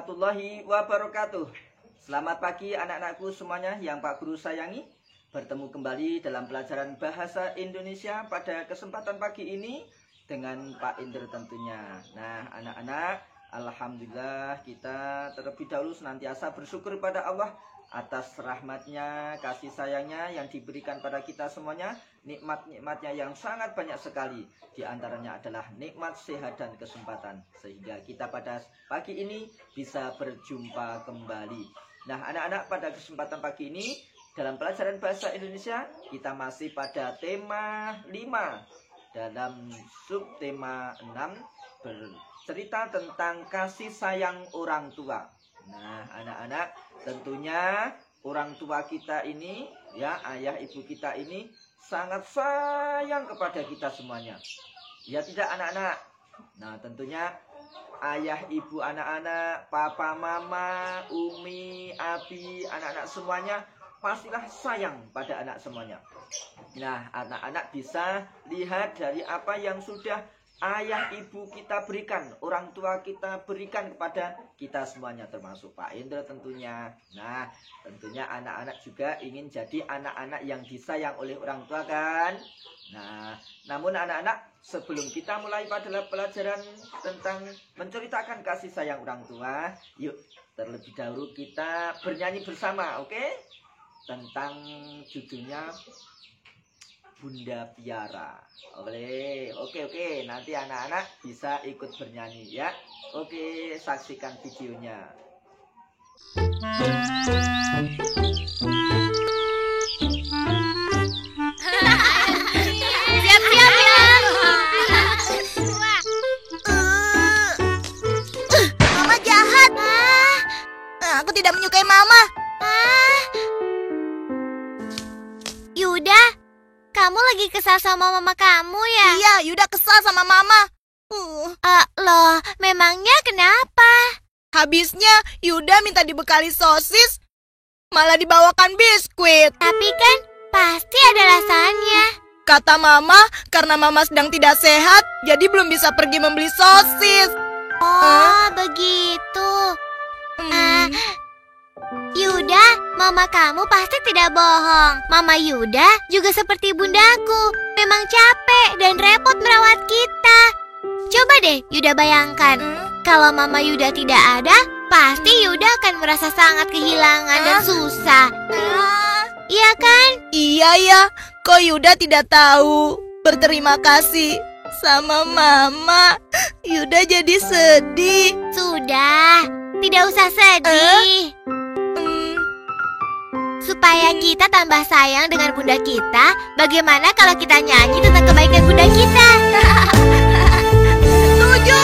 warahmatullahi wabarakatuh. Selamat pagi anak-anakku semuanya yang Pak Guru sayangi. Bertemu kembali dalam pelajaran bahasa Indonesia pada kesempatan pagi ini dengan Pak Indra tentunya. Nah anak-anak, alhamdulillah kita terlebih dahulu senantiasa bersyukur pada Allah atas rahmatnya, kasih sayangnya yang diberikan pada kita semuanya. Nikmat-nikmatnya yang sangat banyak sekali. Di antaranya adalah nikmat sehat dan kesempatan. Sehingga kita pada pagi ini bisa berjumpa kembali. Nah anak-anak, pada kesempatan pagi ini dalam pelajaran bahasa Indonesia kita masih pada tema 5. Dalam subtema 6 bercerita tentang kasih sayang orang tua. Nah anak-anak, tentunya orang tua kita ini, ya ayah ibu kita ini sangat sayang kepada kita semuanya. Ya tidak anak-anak? Nah tentunya ayah ibu anak-anak, papa mama, umi, abi, anak-anak semuanya pastilah sayang pada anak semuanya. Nah anak-anak bisa lihat dari apa yang sudah ayah ibu kita berikan, orang tua kita berikan kepada kita semuanya, termasuk Pak Indra tentunya. Nah tentunya anak-anak juga ingin jadi anak-anak yang disayang oleh orang tua kan. Nah namun anak-anak, sebelum kita mulai pada pelajaran tentang menceritakan kasih sayang orang tua, yuk terlebih dahulu kita bernyanyi bersama, oke? Tentang judulnya Bunda Piara. Oke, nanti anak-anak bisa ikut bernyanyi ya. Oke, saksikan videonya. Siap-siap ya. Mama jahat. Aku tidak menyukai Mama. Yuda, kamu lagi kesal sama mama kamu ya? Iya, Yuda kesal sama Mama. Loh, memangnya kenapa? Habisnya Yuda minta dibekali sosis, malah dibawakan biskuit. Tapi kan pasti ada alasannya. Kata Mama, karena Mama sedang tidak sehat, jadi belum bisa pergi membeli sosis. Oh, begitu. Yuda, mama kamu pasti tidak bohong. Mama Yuda juga seperti bundaku, memang capek dan repot merawat kita. Coba deh Yuda bayangkan, kalau mama Yuda tidak ada, pasti Yuda akan merasa sangat kehilangan dan susah. Iya kan? Iya ya, kok Yuda tidak tahu berterima kasih sama Mama. Yuda jadi sedih. Sudah, tidak usah sedih. Supaya kita tambah sayang dengan bunda kita, bagaimana kalau kita nyanyi tentang kebaikan bunda kita? Setuju!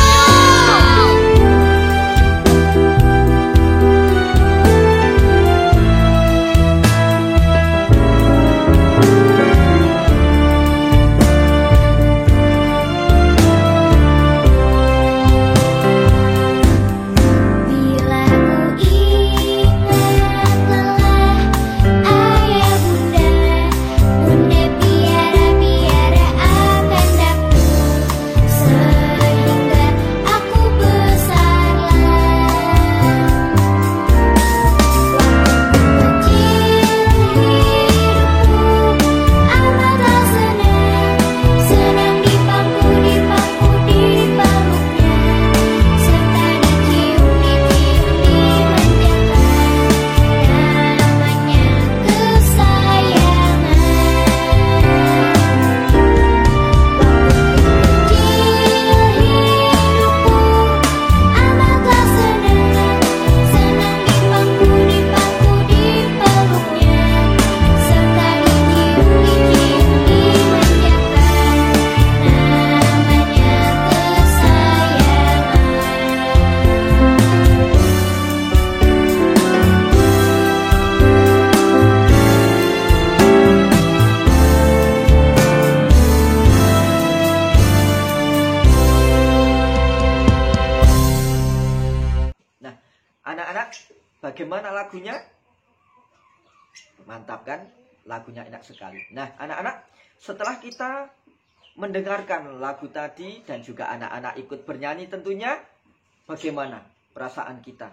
Bagaimana lagunya? Mantap kan? Lagunya enak sekali. Nah anak-anak, setelah kita mendengarkan lagu tadi dan juga anak-anak ikut bernyanyi tentunya, bagaimana perasaan kita?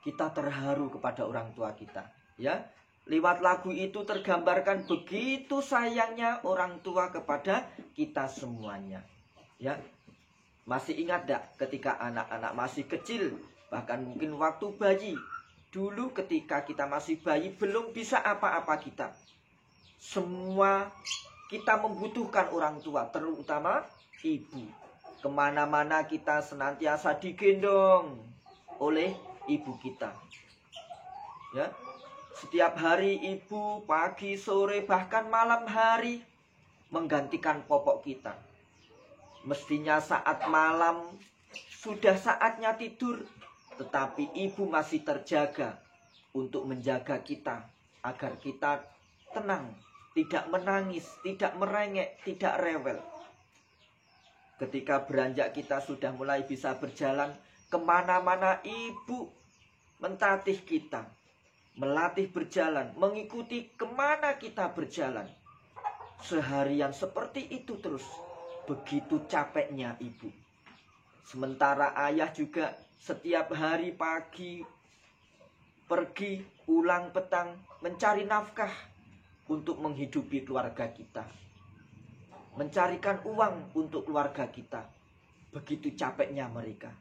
kita terharu kepada orang tua kita. Ya, lewat lagu itu tergambarkan begitu sayangnya orang tua kepada kita semuanya. Ya, masih ingat tidak ketika anak-anak masih kecil, bahkan mungkin waktu bayi. Dulu ketika kita masih bayi belum bisa apa-apa kita. Semua kita membutuhkan orang tua, terutama ibu. Kemana-mana kita senantiasa digendong oleh ibu kita. Ya, setiap hari ibu, pagi, sore, bahkan malam hari menggantikan popok kita. Mestinya saat malam sudah saatnya tidur, tetapi ibu masih terjaga untuk menjaga kita agar kita tenang, tidak menangis, tidak merengek, tidak rewel. Ketika beranjak kita sudah mulai bisa berjalan, kemana-mana ibu mentatih kita, melatih berjalan, mengikuti kemana kita berjalan. Seharian seperti itu terus, begitu capeknya ibu. Sementara ayah juga setiap hari pagi pergi, pulang petang, mencari nafkah untuk menghidupi keluarga kita, mencarikan uang untuk keluarga kita. Begitu capeknya mereka.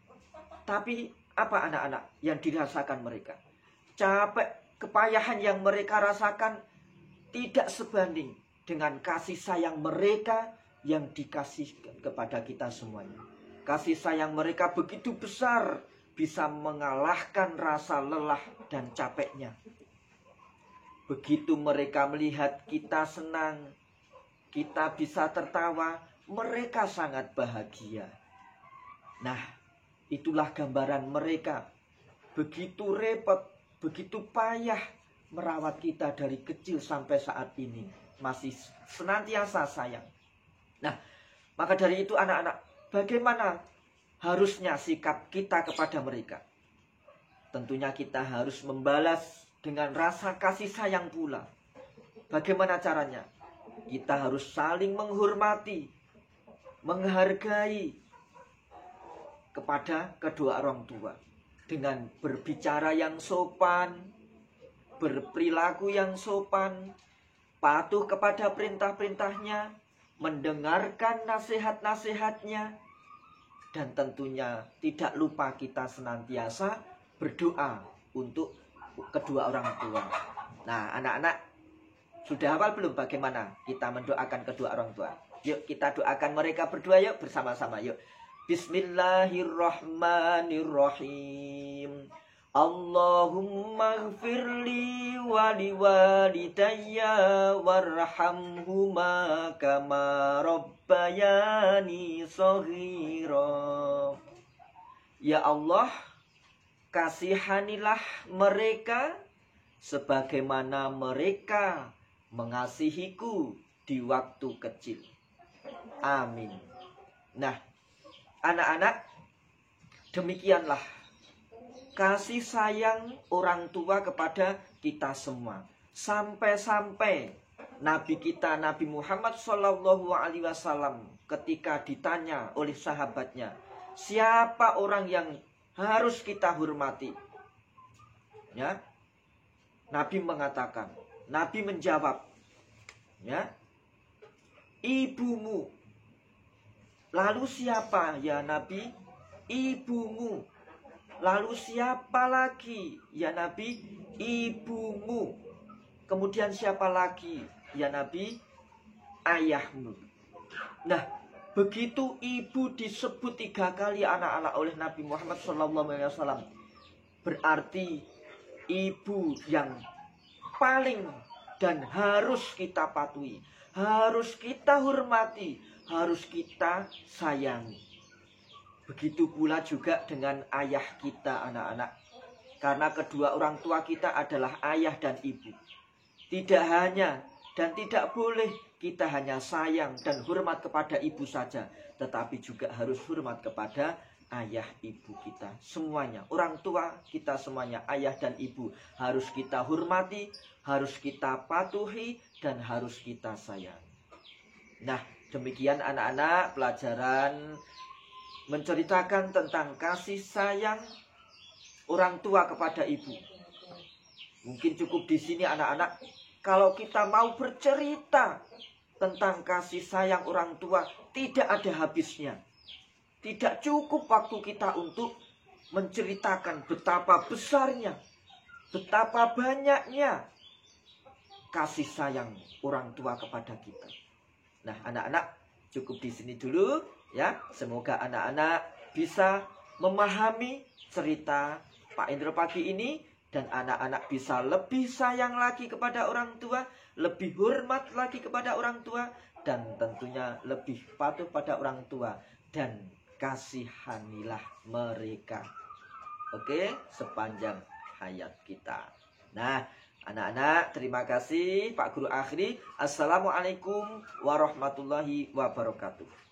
Tapi apa anak-anak yang dirasakan mereka? Capek, kepayahan yang mereka rasakan tidak sebanding dengan kasih sayang mereka yang dikasihkan kepada kita semuanya. Kasih sayang mereka begitu besar, bisa mengalahkan rasa lelah dan capeknya. Begitu mereka melihat kita senang, kita bisa tertawa, mereka sangat bahagia. Nah, itulah gambaran mereka. Begitu repot, begitu payah merawat kita dari kecil sampai saat ini. Masih senantiasa sayang. Nah, maka dari itu anak-anak, bagaimana harusnya sikap kita kepada mereka? Tentunya kita harus membalas dengan rasa kasih sayang pula. Bagaimana caranya? Kita harus saling menghormati, menghargai kepada kedua orang tua. Dengan berbicara yang sopan, berperilaku yang sopan, patuh kepada perintah-perintahnya, mendengarkan nasihat-nasihatnya, dan tentunya tidak lupa kita senantiasa berdoa untuk kedua orang tua. Nah, anak-anak, sudah hafal belum bagaimana kita mendoakan kedua orang tua? Yuk kita doakan mereka berdua yuk bersama-sama yuk. Bismillahirrahmanirrahim. Allahumma gfirli waliwalidayya warhamhuma kama rabbayani shaghira. Ya Allah, kasihanilah mereka sebagaimana mereka mengasihiku di waktu kecil. Amin. Nah, anak-anak, demikianlah kasih sayang orang tua kepada kita semua. Sampai-sampai Nabi kita, Nabi Muhammad SAW, ketika ditanya oleh sahabatnya, siapa orang yang harus kita hormati? Ya, Nabi mengatakan, Nabi menjawab, ya, ibumu. Lalu siapa ya Nabi? Ibumu. Lalu siapa lagi ya Nabi? Ibumu. Kemudian siapa lagi ya Nabi? Ayahmu. Nah, begitu ibu disebut 3 kali anak-anak oleh Nabi Muhammad SAW, berarti ibu yang paling dan harus kita patuhi, harus kita hormati, harus kita sayangi. Begitu pula juga dengan ayah kita, anak-anak. Karena kedua orang tua kita adalah ayah dan ibu. Tidak hanya dan tidak boleh kita hanya sayang dan hormat kepada ibu saja, tetapi juga harus hormat kepada ayah ibu kita semuanya. Orang tua kita semuanya, ayah dan ibu, harus kita hormati, harus kita patuhi, dan harus kita sayangi. Nah, demikian anak-anak pelajaran menceritakan tentang kasih sayang orang tua kepada ibu. Mungkin cukup di sini anak-anak. Kalau kita mau bercerita tentang kasih sayang orang tua, tidak ada habisnya. Tidak cukup waktu kita untuk menceritakan betapa besarnya, betapa banyaknya kasih sayang orang tua kepada kita. Nah, anak-anak cukup di sini dulu ya. Semoga anak-anak bisa memahami cerita Pak Indro pagi ini, dan anak-anak bisa lebih sayang lagi kepada orang tua, lebih hormat lagi kepada orang tua, dan tentunya lebih patuh pada orang tua, dan kasihanilah mereka. Oke, sepanjang hayat kita. Nah, anak-anak, terima kasih. Pak Guru akhiri. Assalamualaikum warahmatullahi wabarakatuh.